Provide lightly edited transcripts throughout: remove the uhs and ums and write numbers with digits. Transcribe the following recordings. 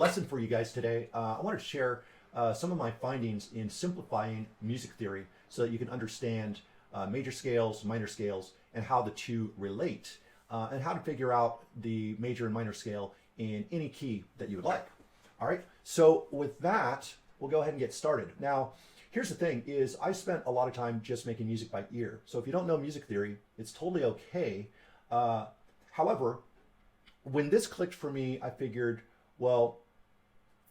Lesson for you guys today. I wanted to share some of my findings in simplifying music theory so that you can understand major scales, minor scales, and how the two relate, and how to figure out the major and minor scale in any key that you would like. All right, so with that, we'll go ahead and get started. Now, here's the thing is I spent a lot of time just making music by ear. So if you don't know music theory, it's totally okay. However, when this clicked for me, I figured, well,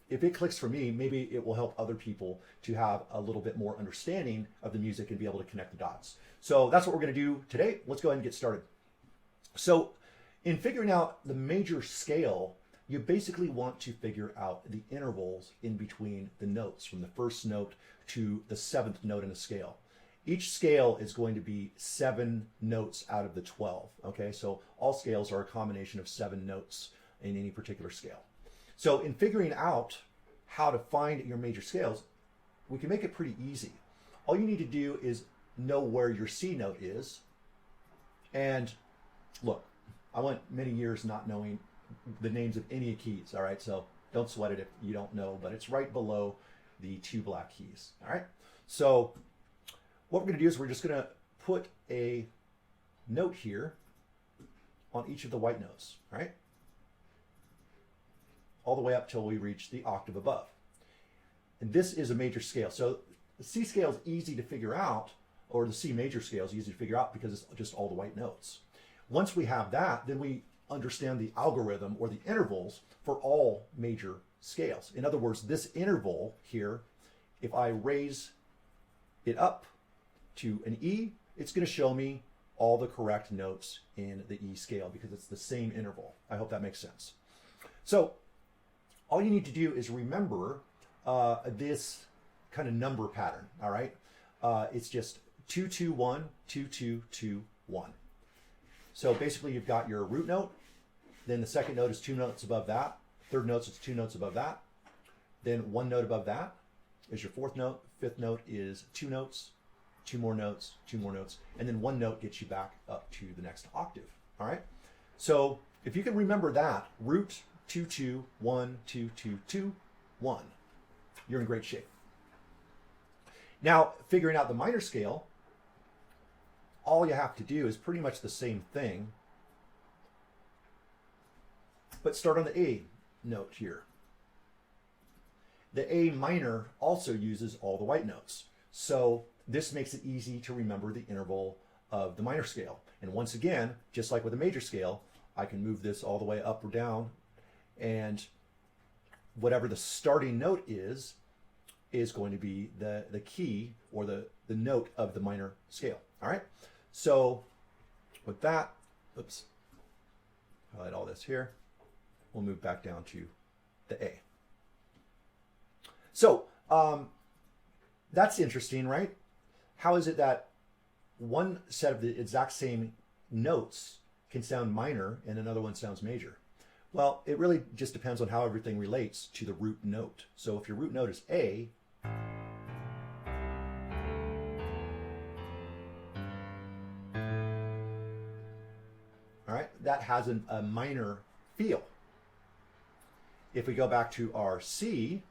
if it clicks for me, maybe it will help other people to have a little bit more understanding of the music and be able to connect the dots. So that's what we're going to do today. Let's go ahead and get started. So in figuring out the major scale, you basically want to figure out the intervals in between the notes from the first note to the seventh note in a scale. Each scale is going to be 7 notes out of the 12. Okay, so all scales are a combination of 7 notes in any particular scale. So in figuring out how to find your major scales, we can make it pretty easy. All you need to do is know where your C note is. And look, I went many years not knowing the names of any keys, all right? So don't sweat it if you don't know, but it's right below the 2 black keys, all right? So what we're gonna do is we're just gonna put a note here on each of the white notes, all right? All the way up till we reach the octave above. And this is a major scale. So the C scale is easy to figure out, or the C major scale is easy to figure out because it's just all the white notes. Once we have that, then we understand the algorithm or the intervals for all major scales. In other words, this interval here, if I raise it up to an E, it's going to show me all the correct notes in the E scale because it's the same interval. I hope that makes sense. So all you need to do is remember this kind of number pattern, all right? It's just 2, 2, 1, 2, 2, 2, 1. So basically you've got your root note, then the second note is 2 notes above that, third note is 2 notes above that, then 1 note above that is your fourth note, fifth note is 2 notes, 2 more notes, 2 more notes, and then 1 note gets you back up to the next octave, all right? So if you can remember that, root 2, 2, 1, 2, 2, 2, 1. You're in great shape. Now, figuring out the minor scale, all you have to do is pretty much the same thing, but start on the A note here. The A minor also uses all the white notes. So this makes it easy to remember the interval of the minor scale. And once again, just like with a major scale, I can move this all the way up or down, and whatever the starting note is going to be the key or the note of the minor scale. All right. So with that, oops, highlight all this here. We'll move back down to the A. So that's interesting, right? How is it that one set of the exact same notes can sound minor and another one sounds major? Well, it really just depends on how everything relates to the root note. So if your root note is A, all right, that has a minor feel. If we go back to our C,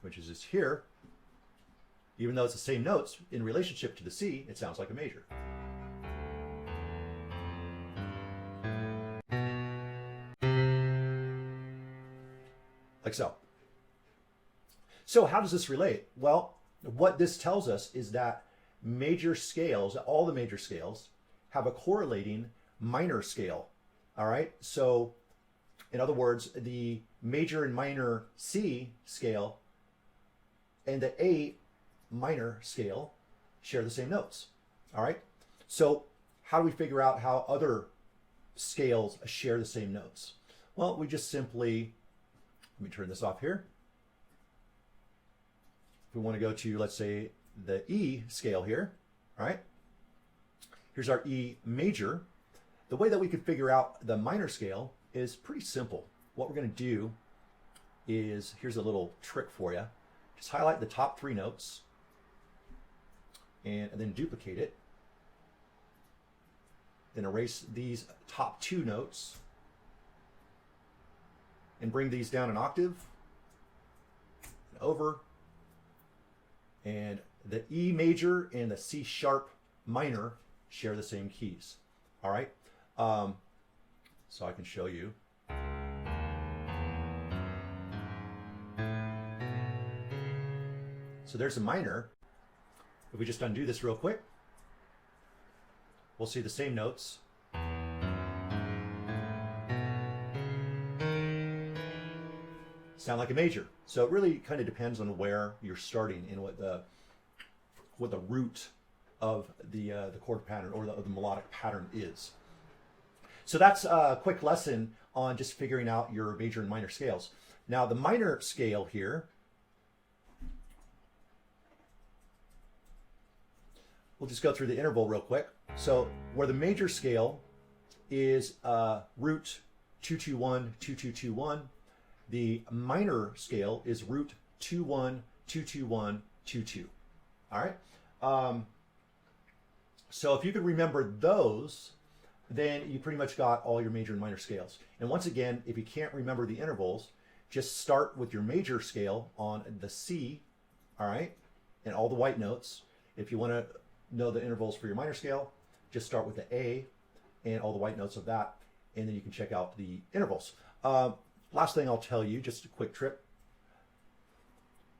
which is just here, even though it's the same notes, in relationship to the C, it sounds like a major. Like so. So how does this relate? Well, what this tells us is that major scales, all the major scales, have a correlating minor scale. All right? So, in other words, the major and minor C scale and the A minor scale share the same notes. All right? So how do we figure out how other scales share the same notes? Well, we just simply, let me turn this off here. If we want to go to, let's say, the E scale here, all right? Here's our E major. The way that we could figure out the minor scale is pretty simple. What we're going to do is, here's a little trick for you. Just highlight the top 3 notes and then duplicate it. then erase these top two notes and bring these down an octave, and over, and the E major and the C sharp minor share the same keys. All right, so I can show you. So there's a minor. If we just undo this real quick, we'll see the same notes. Sound like a major. So it really kind of depends on where you're starting and what the root of the chord pattern or the melodic pattern is. So that's a quick lesson on just figuring out your major and minor scales. Now the minor scale here, we'll just go through the interval real quick. So where the major scale is root 221, 2221, the minor scale is root 21, 221, 22. All right. So if you could remember those, then you pretty much got all your major and minor scales. And once again, if you can't remember the intervals, just start with your major scale on the C, all right, and all the white notes. If you want to know the intervals for your minor scale, just start with the A and all the white notes of that, and then you can check out the intervals. Last thing I'll tell you, just a quick trip,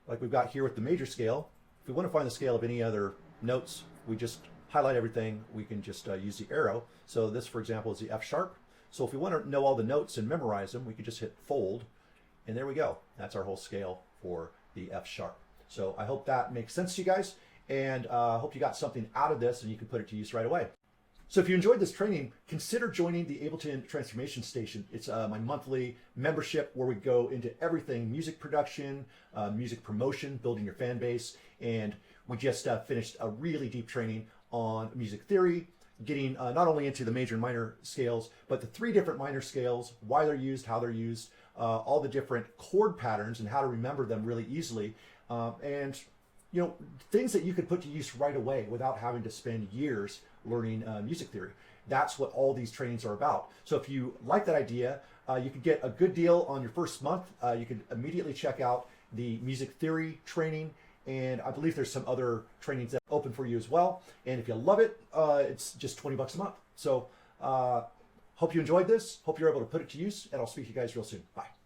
like we've got here with the major scale. If we want to find the scale of any other notes, we just highlight everything. We can just use the arrow. So this, for example, is the F sharp. So if we want to know all the notes and memorize them, we can just hit fold, and there we go. That's our whole scale for the F sharp. So I hope that makes sense to you guys, and I hope you got something out of this and you can put it to use right away. So if you enjoyed this training, consider joining the Ableton Transformation Station. It's my monthly membership where we go into everything: music production, music promotion, building your fan base, and we just finished a really deep training on music theory, getting not only into the major and minor scales, but the 3 different minor scales, why they're used, how they're used, all the different chord patterns and how to remember them really easily, and you know, things that you could put to use right away without having to spend years learning music theory. That's what all these trainings are about. So if you like that idea, you could get a good deal on your first month. You could immediately check out the music theory training, and I believe there's some other trainings that are open for you as well. And if you love it, it's just $20 a month. So hope you enjoyed this. Hope you're able to put it to use, and I'll speak to you guys real soon. Bye.